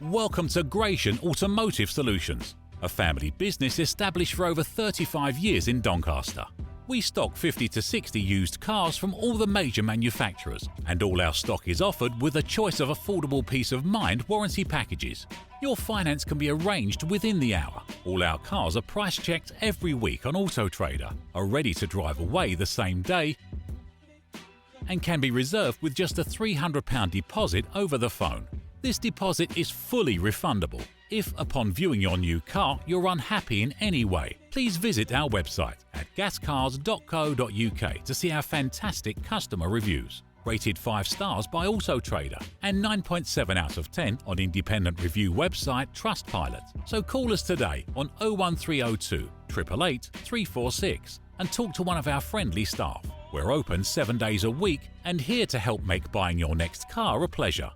Welcome to Gratian Automotive Solutions, a family business established for over 35 years in Doncaster. We stock 50 to 60 used cars from all the major manufacturers, and all our stock is offered with a choice of affordable peace of mind warranty packages. Your finance can be arranged within the hour. All our cars are price checked every week on AutoTrader, are ready to drive away the same day, and can be reserved with just a £300 deposit over the phone. This deposit is fully refundable. If, upon viewing your new car, you're unhappy in any way, please visit our website at gascars.co.uk to see our fantastic customer reviews. Rated 5 stars by AutoTrader and 9.7 out of 10 on independent review website Trustpilot. So call us today on 01302 888 346 and talk to one of our friendly staff. We're open 7 days a week and here to help make buying your next car a pleasure.